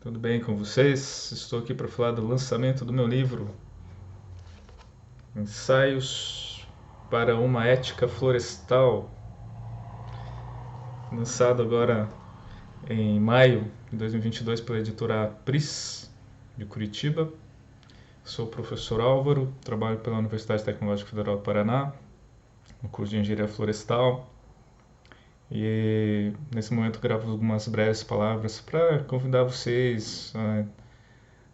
Tudo bem com vocês? Estou aqui para falar do lançamento do meu livro, Ensaios para uma Ética Florestal, lançado agora em maio de 2022 pela editora Pris, de Curitiba. Sou o professor Álvaro, trabalho pela Universidade Tecnológica Federal do Paraná, no curso de Engenharia Florestal. E nesse momento gravo algumas breves palavras para convidar vocês a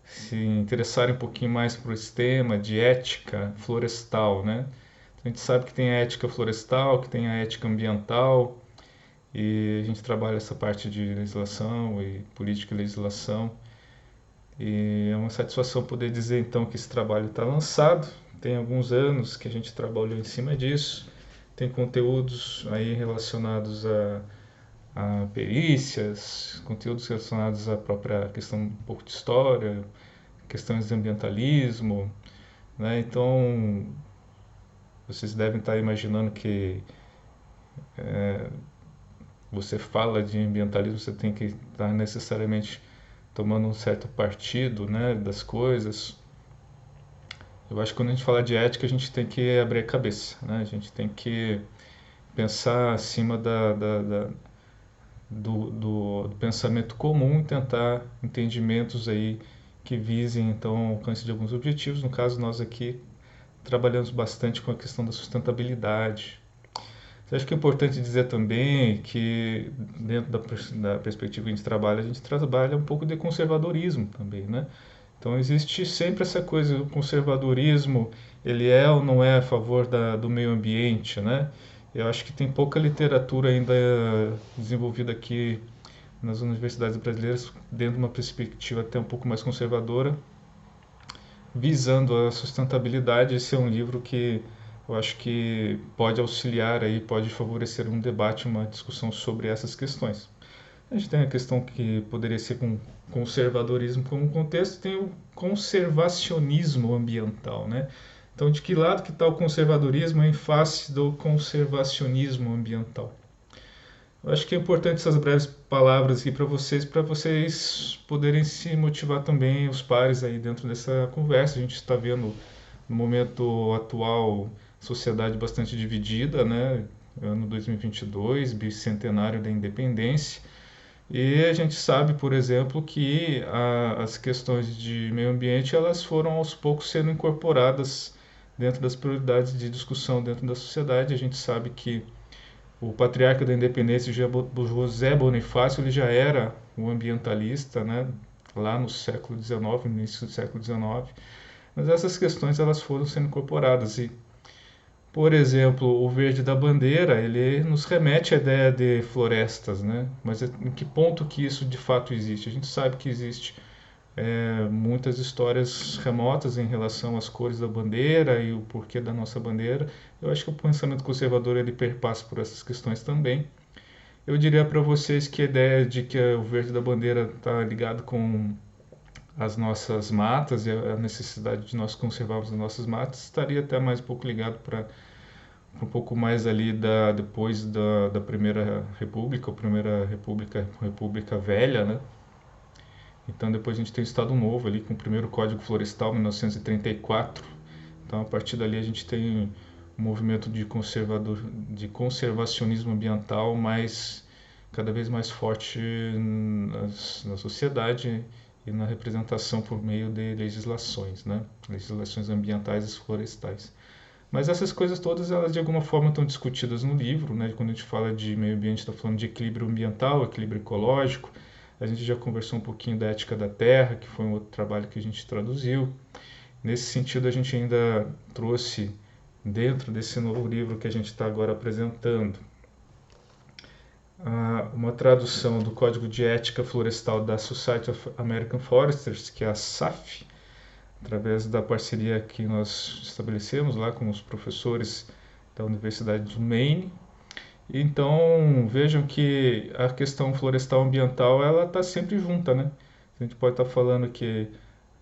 se interessarem um pouquinho mais por esse tema de ética florestal, né? A gente sabe que tem a ética florestal, que tem a ética ambiental, e a gente trabalha essa parte de legislação e política e legislação. E é uma satisfação poder dizer então que esse trabalho está lançado. Tem alguns anos que a gente trabalhou em cima disso. Tem conteúdos aí relacionados a perícias, conteúdos relacionados à própria questão um pouco de história, questões de ambientalismo, né? Então, vocês devem estar imaginando que você fala de ambientalismo, você tem que estar necessariamente tomando um certo partido, né, das coisas. Eu acho que quando a gente fala de ética, a gente tem que abrir a cabeça, né? A gente tem que pensar acima do pensamento comum e tentar entendimentos aí que visem então o alcance de alguns objetivos. No caso, nós aqui trabalhamos bastante com a questão da sustentabilidade. Eu acho que é importante dizer também que dentro da perspectiva que a gente trabalha um pouco de conservadorismo também, né? Então existe sempre essa coisa, o conservadorismo, ele é ou não é a favor do meio ambiente, né? Eu acho que tem pouca literatura ainda desenvolvida aqui nas universidades brasileiras, dentro de uma perspectiva até um pouco mais conservadora, visando a sustentabilidade. Esse é um livro que eu acho que pode auxiliar aí, pode favorecer um debate, uma discussão sobre essas questões. A gente tem a questão que poderia ser com conservadorismo como contexto, tem o conservacionismo ambiental, né? Então, de que lado que está o conservadorismo em face do conservacionismo ambiental? Eu acho que é importante essas breves palavras aqui para vocês poderem se motivar também, os pares aí dentro dessa conversa. A gente está vendo no momento atual sociedade bastante dividida, né? Ano 2022, bicentenário da independência. E a gente sabe, por exemplo, que as questões de meio ambiente elas foram aos poucos sendo incorporadas dentro das prioridades de discussão dentro da sociedade. A gente sabe que o patriarca da independência, José Bonifácio, ele já era um ambientalista, né, lá no século XIX, no início do século XIX. Mas essas questões elas foram sendo incorporadas e, por exemplo, o verde da bandeira, ele nos remete à ideia de florestas, né? Mas em que ponto que isso de fato existe? A gente sabe que existe muitas histórias remotas em relação às cores da bandeira e o porquê da nossa bandeira. Eu acho que o pensamento conservador ele perpassa por essas questões também. Eu diria para vocês que a ideia de que o verde da bandeira está ligado com as nossas matas e a necessidade de nós conservarmos as nossas matas estaria até mais um pouco ligado para um pouco mais ali depois da Primeira República, ou Primeira República, República Velha, né? Então depois a gente tem o Estado Novo ali com o primeiro Código Florestal, 1934. Então a partir dali a gente tem um movimento de conservacionismo ambiental cada vez mais forte na sociedade e na representação por meio de legislações, né? Legislações ambientais e florestais. Mas essas coisas todas, elas de alguma forma estão discutidas no livro, né? Quando a gente fala de meio ambiente, está falando de equilíbrio ambiental, equilíbrio ecológico. A gente já conversou um pouquinho da ética da terra, que foi um outro trabalho que a gente traduziu. Nesse sentido, a gente ainda trouxe, dentro desse novo livro que a gente está agora apresentando, uma tradução do Código de Ética Florestal da Society of American Foresters, que é a SAF, através da parceria que nós estabelecemos lá com os professores da Universidade do Maine. Então, vejam que a questão florestal ambiental, ela está sempre junta, né? A gente pode estar falando que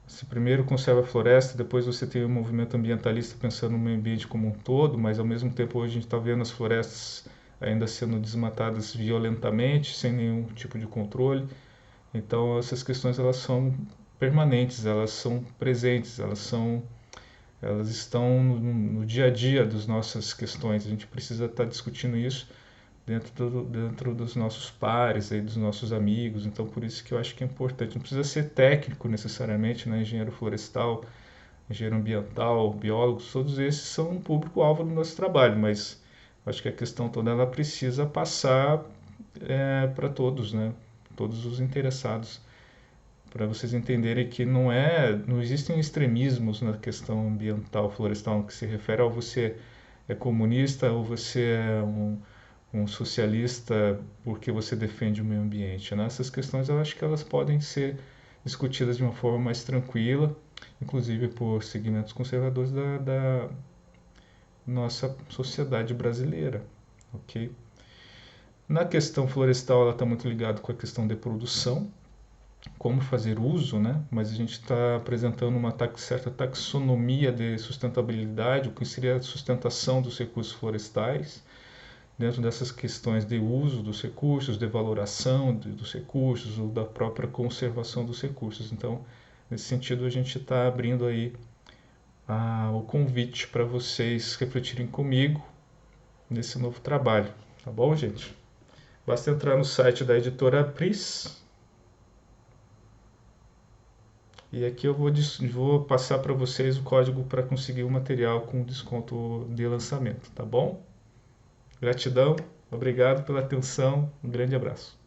se primeiro conserva a floresta, depois você tem o movimento ambientalista pensando no meio ambiente como um todo, mas ao mesmo tempo hoje a gente está vendo as florestas ainda sendo desmatadas violentamente, sem nenhum tipo de controle. Então essas questões elas são permanentes, elas são presentes, elas estão no dia a dia das nossas questões. A gente precisa estar discutindo isso dentro dos nossos pares, aí, dos nossos amigos. Então, por isso que eu acho que é importante. Não precisa ser técnico necessariamente, né? Engenheiro florestal, engenheiro ambiental, biólogos, todos esses são um público-alvo do nosso trabalho, mas acho que a questão toda ela precisa passar para todos, né? Todos os interessados, para vocês entenderem que não existem extremismos na questão ambiental florestal, no que se refere ao você é comunista ou você é um socialista porque você defende o meio ambiente, né? Essas questões eu acho que elas podem ser discutidas de uma forma mais tranquila, inclusive por segmentos conservadores da nossa sociedade brasileira, ok? Na questão florestal, ela está muito ligada com a questão de produção, como fazer uso, né? Mas a gente está apresentando uma certa taxonomia de sustentabilidade, o que seria a sustentação dos recursos florestais, dentro dessas questões de uso dos recursos, de valoração dos recursos, ou da própria conservação dos recursos. Então, nesse sentido, a gente está abrindo aí o convite para vocês refletirem comigo nesse novo trabalho. Tá bom, gente? Basta entrar no site da editora Pris. E aqui eu vou passar para vocês o código para conseguir o material com desconto de lançamento, tá bom? Gratidão, obrigado pela atenção, um grande abraço.